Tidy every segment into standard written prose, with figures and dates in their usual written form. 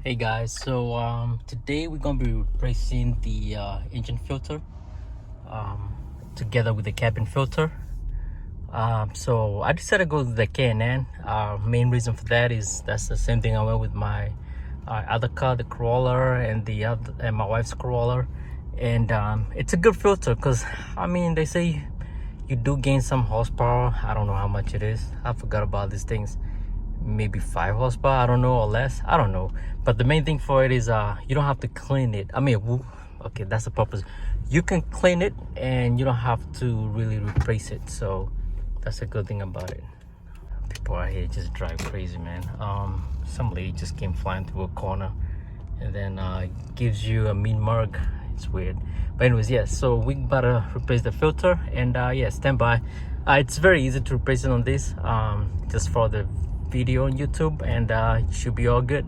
Hey guys, so today we're gonna be replacing the engine filter together with the cabin filter. So I decided to go with the K&N. Main reason for that is that's the same thing I went with my other car, the Corolla, and my wife's Corolla, and it's a good filter because I mean they say you do gain some horsepower. I don't know how much it is. I forgot about these things. Maybe 5 horsepower, I don't know, or less, I don't know. But the main thing for it is you don't have to clean it. I mean, okay, that's the purpose. You can clean it and you don't have to really replace it, so that's a good thing about it. People out here just drive crazy, man. Some lady just came flying through a corner and then gives you a mean mug. It's weird, but anyways, yes, so we better replace the filter, and yeah, stand by. It's very easy to replace it on this, just for the video on YouTube, and it should be all good.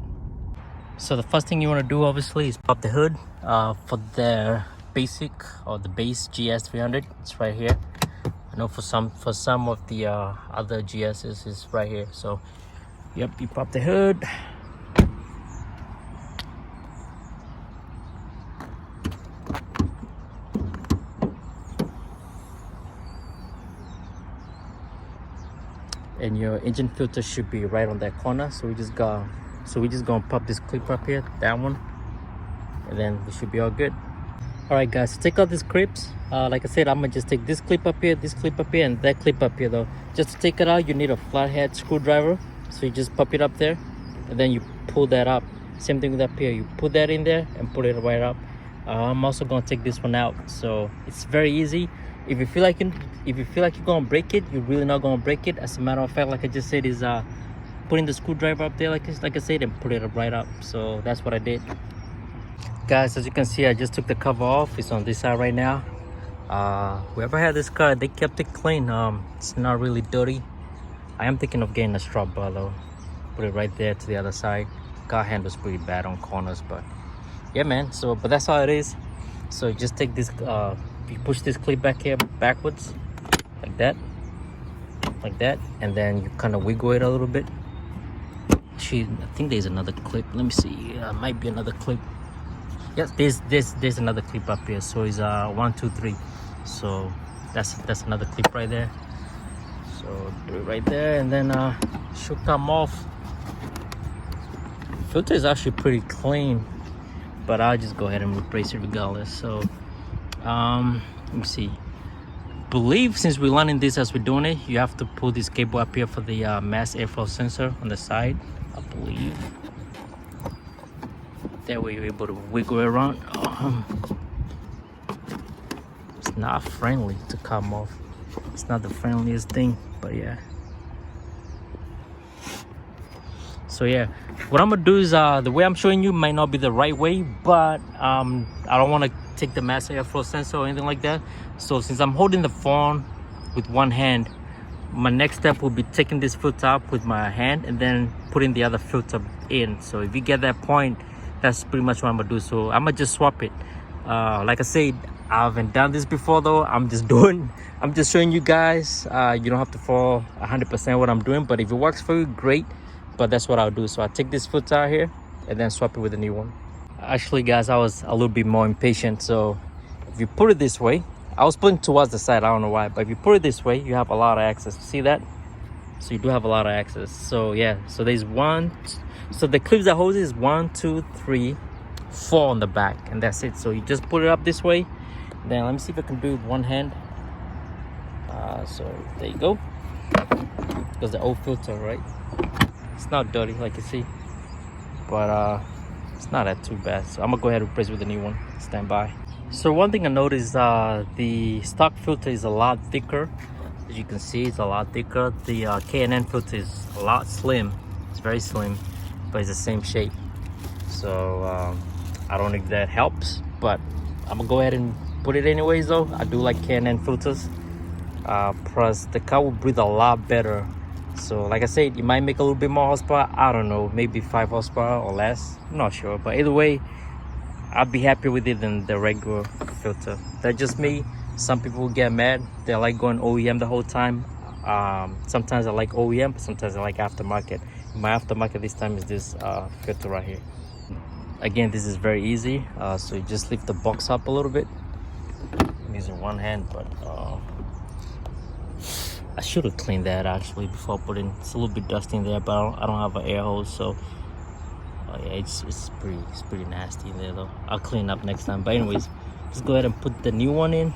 So the first thing you want to do obviously is pop the hood for the basic or the base GS300. It's right here. I know for some of the other GS's is right here. So yep, you pop the hood. And your engine filter should be right on that corner. So we just gonna pop this clip up here, that one, and then we should be all good. All right guys, so take out these clips. Like I said, I'm gonna just take this clip up here, and that clip up here though. Just to take it out, you need a flathead screwdriver. So you just pop it up there and then you pull that up. Same thing with up here, you put that in there and put it right up. I'm also gonna take this one out, so it's very easy. If you feel like you're gonna break it, you're really not gonna break it. As a matter of fact, like I just said, is putting the screwdriver up there, like I said, and put it right up. So that's what I did, guys. As you can see, I just took the cover off. It's on this side right now. Whoever had this car, they kept it clean. It's not really dirty. I am thinking of getting a straw bar though. Put it right there to the other side. Car handles pretty bad on corners, but yeah, man. So, but that's how it is. So just take this. You push this clip back here backwards, like that, and then you kind of wiggle it a little bit. I think there's another clip. Let me see. Might be another clip. Yes, there's another clip up here. So it's 1, 2, 3. So that's another clip right there. So do it right there, and then should come off. Filter is actually pretty clean, but I'll just go ahead and replace it regardless. So let me see. Believe since we're learning this as we're doing it, you have to pull this cable up here for the mass airflow sensor on the side, I believe. That way you're able to wiggle it around. It's not friendly to come off. It's not the friendliest thing, but yeah. So yeah, what I'm gonna do is the way I'm showing you might not be the right way, but I don't want to take the mass airflow sensor or anything like that. So since I'm holding the phone with one hand, my next step will be taking this filter up with my hand and then putting the other filter in. So if you get that point, that's pretty much what I'm gonna do. So I'm gonna just swap it. Like I said, I haven't done this before though. I'm just showing you guys. You don't have to follow 100% what I'm doing, but if it works for you, great. But that's what I'll do. So I take this filter out here and then swap it with a new one. Actually guys, I was a little bit more impatient. So if you put it this way, I was putting towards the side, I don't know why, but if you put it this way, you have a lot of access. See that? So you do have a lot of access. So yeah, so there's so the clips that holds is 1, 2, 3, 4 on the back, and that's it. So you just put it up this way. Then let me see if I can do it with one hand. So there you go. Because the old filter, right? It's not dirty like you see, but it's not that too bad. So I'm gonna go ahead and replace it with a new one. Stand by. So one thing I noticed, the stock filter is a lot thicker. As you can see, it's a lot thicker. The K&N filter is a lot slim. It's very slim, but it's the same shape. So I don't know if that helps, but I'm gonna go ahead and put it anyways though. I do like K&N filters. Plus the car will breathe a lot better. So like I said, it might make a little bit more horsepower. I don't know, maybe 5 horsepower or less. I'm not sure, but either way, I'd be happy with it than the regular filter. That's just me. Some people get mad. They like going OEM the whole time. Sometimes I like OEM, but sometimes I like aftermarket. My aftermarket this time is this filter right here. again, this is very easy. So you just lift the box up a little bit. I'm using one hand, but I should have cleaned that actually before putting. It's a little bit dusty in there, but I don't have an air hose, so yeah, it's pretty nasty in there though. I'll clean up next time. But anyways, just go ahead and put the new one in,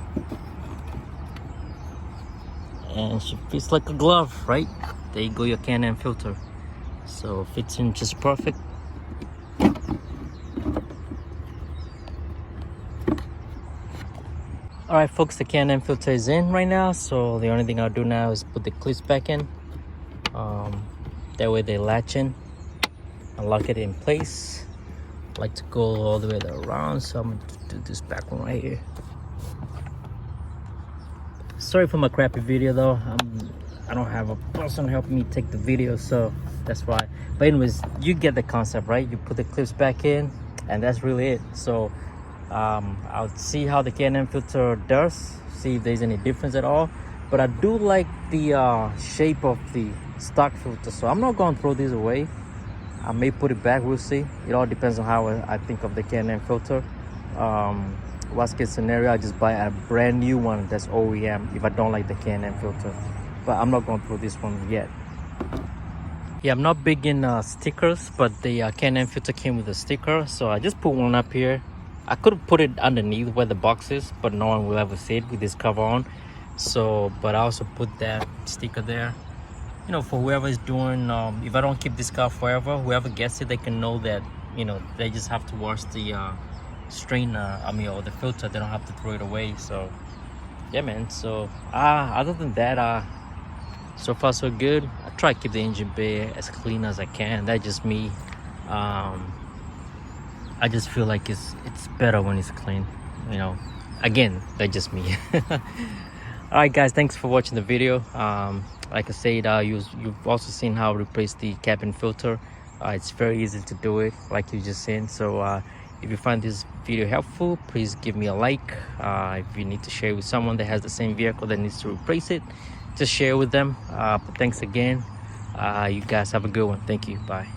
and she fits like a glove, right? There you go, your Can-Am filter. So fits in just perfect. All right, folks, the Can-Am filter is in right now. So the only thing I'll do now is put the clips back in. That way they latch in and lock it in place. I like to go all the way around, so I'm gonna do this back one right here. Sorry for my crappy video though. I don't have a person helping me take the video, so that's why. But anyways, you get the concept, right? You put the clips back in, and that's really it. So I'll see how the Can-Am filter does, see if there's any difference at all. But I do like the shape of the stock filter, so I'm not going to throw these away. I may put it back, we'll see. It all depends on how I think of the Can-Am filter. Worst case scenario, I just buy a brand new one that's OEM if I don't like the Can-Am filter. But I'm not going to throw this one yet. Yeah, I'm not big in stickers, but the Can-Am filter came with a sticker, so I just put one up here. I could have put it underneath where the box is, but no one will ever see it with this cover on. So, but I also put that sticker there, you know, for whoever is doing, if I don't keep this car forever, whoever gets it, they can know that, you know, they just have to wash the strainer, or the filter. They don't have to throw it away. So yeah, man. So other than that, so far so good. I try to keep the engine bay as clean as I can. That's just me. I just feel like it's better when it's clean, you know. Again, that's just me. All right, guys, thanks for watching the video. Like I said, you've also seen how I replace the cabin filter. It's very easy to do it, like you just seen. So if you find this video helpful, please give me a like. If you need to share with someone that has the same vehicle that needs to replace it, just share with them. But thanks again. You guys have a good one. Thank you. Bye.